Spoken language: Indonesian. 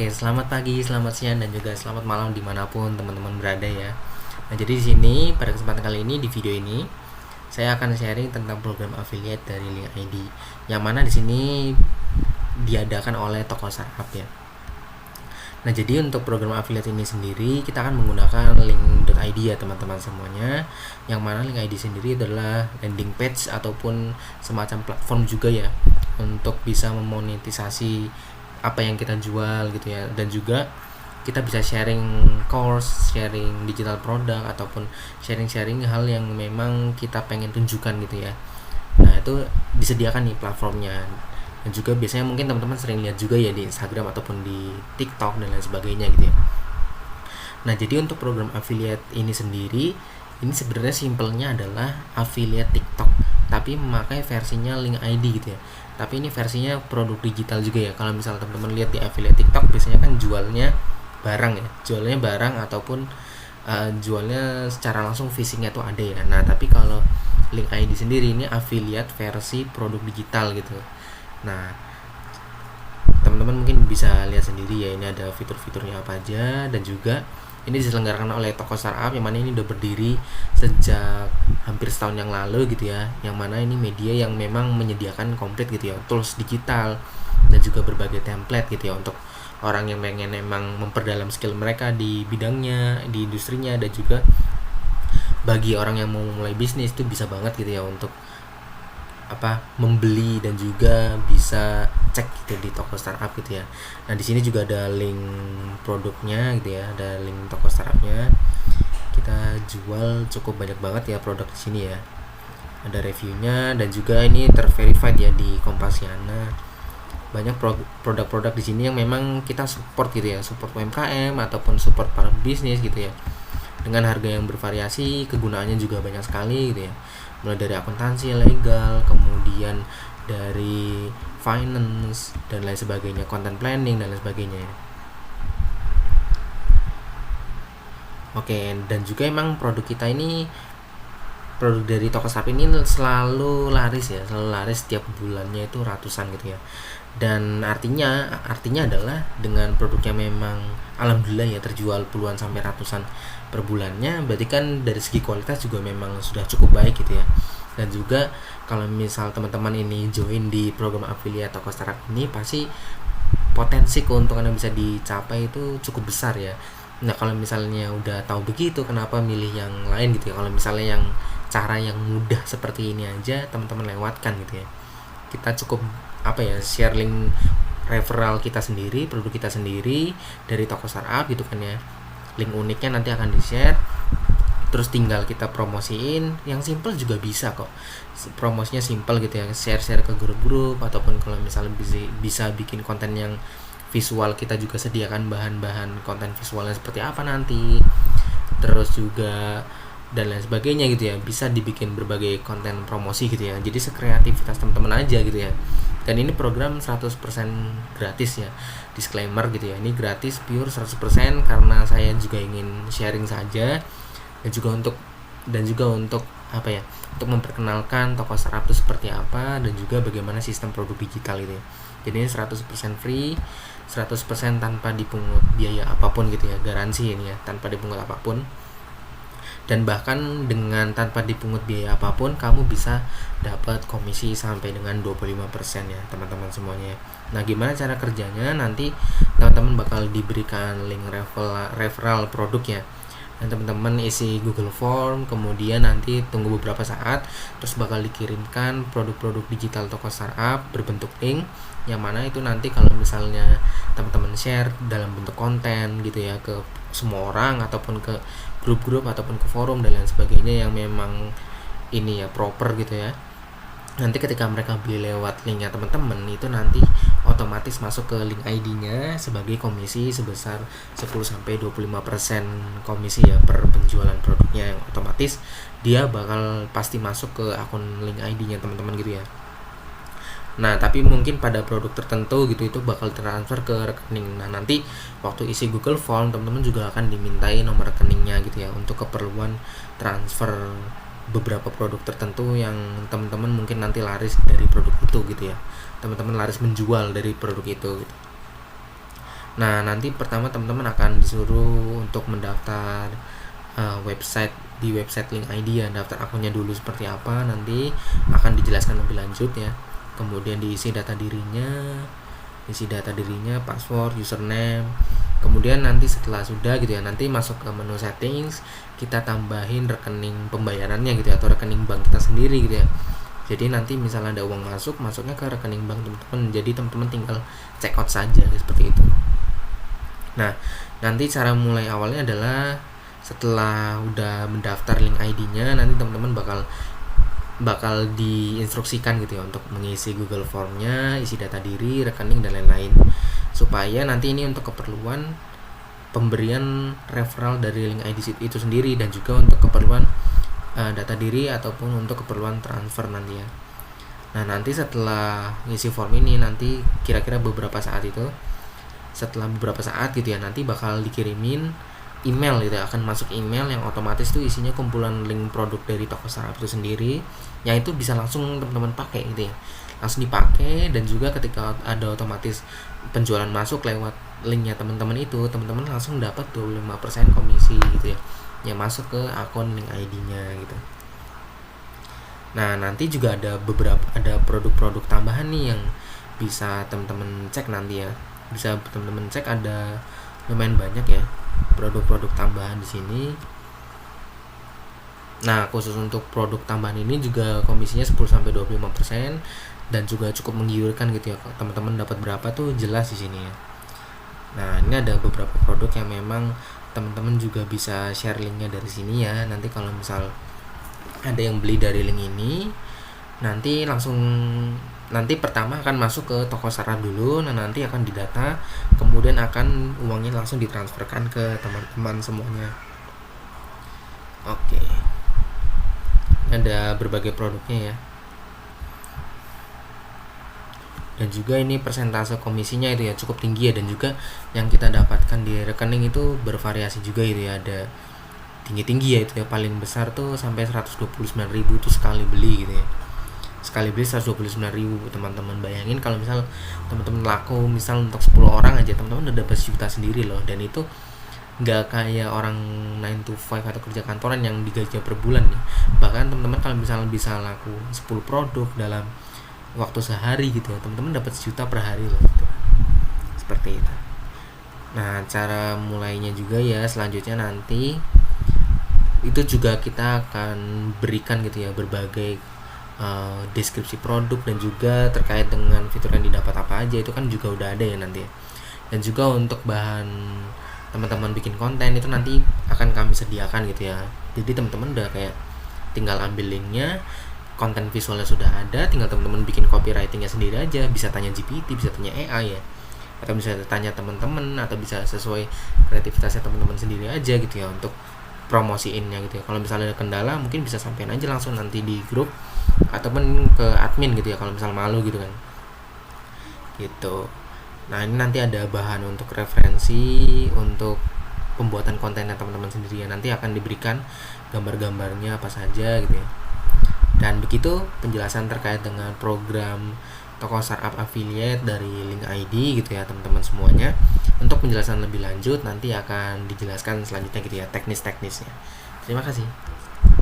Oke, selamat pagi, selamat siang, dan juga selamat malam dimanapun teman-teman berada ya. Nah, jadi di sini pada kesempatan kali ini di video ini saya akan sharing tentang program affiliate dari Link ID, yang mana di sini diadakan oleh toko startup ya. Nah, jadi untuk program affiliate ini sendiri kita akan menggunakan link.id ya teman-teman semuanya, yang mana link ID sendiri adalah landing page ataupun semacam platform juga ya untuk bisa memonetisasi apa yang kita jual gitu ya, dan juga kita bisa sharing course, sharing digital produk, ataupun sharing-sharing hal yang memang kita pengen tunjukkan gitu ya. Nah, itu disediakan nih platformnya. Dan juga biasanya mungkin teman-teman sering lihat juga ya di Instagram ataupun di TikTok dan lain sebagainya gitu ya. Nah, jadi untuk program affiliate ini sendiri, ini sebenarnya simpelnya adalah affiliate TikTok, tapi memakai versinya Link ID gitu ya. Tapi ini versinya produk digital juga ya. Kalau misalnya teman-teman lihat di affiliate TikTok, biasanya kan jualnya barang ya, jualnya barang ataupun jualnya secara langsung phishingnya tuh ada ya. Nah, tapi kalau Link ID sendiri ini affiliate versi produk digital gitu. Nah, teman-teman mungkin bisa lihat sendiri ya, ini ada fitur-fiturnya apa aja, dan juga ini diselenggarakan oleh toko startup yang mana ini udah berdiri sejak hampir setahun yang lalu gitu ya, yang mana ini media yang memang menyediakan komplit gitu ya, tools digital dan juga berbagai template gitu ya untuk orang yang pengen emang memperdalam skill mereka di bidangnya, di industrinya, dan juga bagi orang yang mau mulai bisnis itu bisa banget gitu ya untuk membeli dan juga bisa cek gitu di toko startup gitu ya. Nah, di sini juga ada link produknya gitu ya, ada link toko startupnya. Kita jual cukup banyak banget ya produk di sini ya. Ada reviewnya dan juga ini terverified ya di Kompasiana. Banyak produk-produk di sini yang memang kita support gitu ya, support UMKM ataupun support para bisnis gitu ya. Dengan harga yang bervariasi, kegunaannya juga banyak sekali gitu ya. Mulai dari akuntansi, legal, kemudian dari finance dan lain sebagainya, content planning dan lain sebagainya. Oke, dan juga emang produk kita ini, produk dari toko startup ini selalu laris ya, selalu laris setiap bulannya itu ratusan gitu ya. Dan artinya adalah dengan produknya memang alhamdulillah ya terjual puluhan sampai ratusan per bulannya, berarti kan dari segi kualitas juga memang sudah cukup baik gitu ya. Dan juga kalau misal teman-teman ini join di program affiliate toko startup ini, pasti potensi keuntungan yang bisa dicapai itu cukup besar ya. Nah, kalau misalnya udah tahu begitu, kenapa milih yang lain gitu ya? Kalau misalnya yang cara yang mudah seperti ini aja teman-teman lewatkan gitu ya. Kita cukup share link referral kita sendiri, produk kita sendiri dari toko startup gitu kan ya. Link uniknya nanti akan di-share, terus tinggal kita promosiin. Yang simple juga bisa kok, promosinya simple gitu ya, share ke grup-grup, ataupun kalau misalnya bisa bikin konten yang visual, kita juga sediakan bahan-bahan konten visualnya seperti apa nanti, terus juga dan lain sebagainya gitu ya. Bisa dibikin berbagai konten promosi gitu ya, jadi sekreativitas teman-teman aja gitu ya. Dan ini program 100% gratis ya, disclaimer gitu ya, ini gratis pure 100% karena saya juga ingin sharing saja, dan juga untuk untuk memperkenalkan toko startup itu seperti apa, dan juga bagaimana sistem produk digital gitu ya. Jadi ini 100% free, 100% tanpa dipungut biaya apapun gitu ya, garansi ini ya, tanpa dipungut apapun. Dan bahkan dengan tanpa dipungut biaya apapun, kamu bisa dapat komisi sampai dengan 25% ya teman-teman semuanya. Nah, gimana cara kerjanya? Nanti teman-teman bakal diberikan link referral produknya, dan teman-teman isi Google Form, kemudian nanti tunggu beberapa saat, terus bakal dikirimkan produk-produk digital toko startup berbentuk link, yang mana itu nanti kalau misalnya teman-teman share dalam bentuk konten gitu ya ke semua orang, ataupun ke grup-grup, ataupun ke forum dan lain sebagainya yang memang ini ya proper gitu ya, nanti ketika mereka beli lewat linknya teman-teman, itu nanti otomatis masuk ke link ID-nya sebagai komisi sebesar 10-25% komisi ya per penjualan produknya, yang otomatis dia bakal pasti masuk ke akun link ID-nya teman-teman gitu ya. Nah, tapi mungkin pada produk tertentu gitu itu bakal transfer ke rekening. Nah, nanti waktu isi Google Form, teman-teman juga akan dimintai nomor rekeningnya gitu ya, untuk keperluan transfer beberapa produk tertentu yang teman-teman mungkin nanti laris dari produk itu gitu ya. Teman-teman laris menjual dari produk itu gitu. Nah, nanti pertama teman-teman akan disuruh untuk mendaftar di website Link ID ya, daftar akunnya dulu seperti apa, nanti akan dijelaskan lebih lanjut ya. Kemudian diisi data dirinya, password, username. Kemudian nanti setelah sudah gitu ya, nanti masuk ke menu settings, kita tambahin rekening pembayarannya gitu ya, atau rekening bank kita sendiri gitu ya. Jadi nanti misalnya ada uang masuknya ke rekening bank teman-teman. Jadi teman-teman tinggal check out saja seperti itu. Nah, nanti cara mulai awalnya adalah setelah udah mendaftar Link ID-nya, nanti teman-teman bakal diinstruksikan gitu ya untuk mengisi Google Form-nya, isi data diri, rekening dan lain-lain. Supaya nanti ini untuk keperluan pemberian referral dari Link ID itu sendiri, dan juga untuk keperluan data diri ataupun untuk keperluan transfer nanti ya. Nah, nanti setelah ngisi form ini, nanti kira-kira setelah beberapa saat gitu ya, nanti bakal dikirimin email gitu ya, akan masuk email yang otomatis tuh isinya kumpulan link produk dari toko startup itu sendiri, yang itu bisa langsung teman-teman pakai gitu ya, langsung dipakai. Dan juga ketika ada otomatis penjualan masuk lewat linknya teman-teman itu, teman-teman langsung dapat 25% komisi gitu ya, yang masuk ke akun Link ID-nya gitu. Nah, nanti juga ada produk-produk tambahan nih yang bisa teman-teman cek nanti ya. Bisa teman-teman cek, ada lumayan banyak ya produk-produk tambahan di sini. Nah, khusus untuk produk tambahan ini juga komisinya 10-25% dan juga cukup menggiurkan gitu ya. Teman-teman dapat berapa tuh jelas di sini ya. Nah, ini ada beberapa produk yang memang teman-teman juga bisa share linknya dari sini ya. Nanti kalau misal ada yang beli dari link ini, nanti pertama akan masuk ke toko startup dulu. Nah, nanti akan didata, kemudian akan uangnya langsung ditransferkan ke teman-teman semuanya. Oke, ada berbagai produknya ya, dan juga ini persentase komisinya itu ya cukup tinggi ya, dan juga yang kita dapatkan di rekening itu bervariasi juga gitu ya, ada tinggi-tinggi ya itu ya, paling besar tuh sampai 129.000 tuh sekali beli gitu ya. Sekali beli 129.000, teman-teman bayangin kalau misal teman-teman laku misal untuk 10 orang aja, teman-teman udah dapat sejuta sendiri loh. Dan itu nggak kayak orang 9 to 5 atau kerja kantoran yang digaji per bulan nih. Bahkan teman-teman kalau misalnya bisa laku 10 produk dalam waktu sehari gitu ya, teman-teman dapat sejuta per hari loh gitu. Seperti itu. Nah, cara mulainya juga ya, selanjutnya nanti itu juga kita akan berikan gitu ya berbagai deskripsi produk, dan juga terkait dengan fitur yang didapat apa aja, itu kan juga udah ada ya nanti ya. Dan juga untuk bahan teman-teman bikin konten itu nanti akan kami sediakan gitu ya. Jadi teman-teman udah kayak tinggal ambil linknya, konten visualnya sudah ada, tinggal teman-teman bikin copywritingnya sendiri aja. Bisa tanya GPT, bisa tanya AI ya, atau bisa tanya teman-teman, atau bisa sesuai kreativitasnya teman-teman sendiri aja gitu ya untuk promosiinnya gitu ya. Kalau misalnya ada kendala mungkin bisa sampein aja langsung nanti di grup ataupun ke admin gitu ya, kalau misal malu gitu kan gitu. Nah, ini nanti ada bahan untuk referensi untuk pembuatan kontennya teman-teman sendiri ya, nanti akan diberikan gambar-gambarnya apa saja gitu ya. Dan begitu penjelasan terkait dengan program toko startup affiliate dari Link ID gitu ya teman-teman semuanya. Untuk penjelasan lebih lanjut nanti akan dijelaskan selanjutnya gitu ya, teknis-teknisnya. Terima kasih.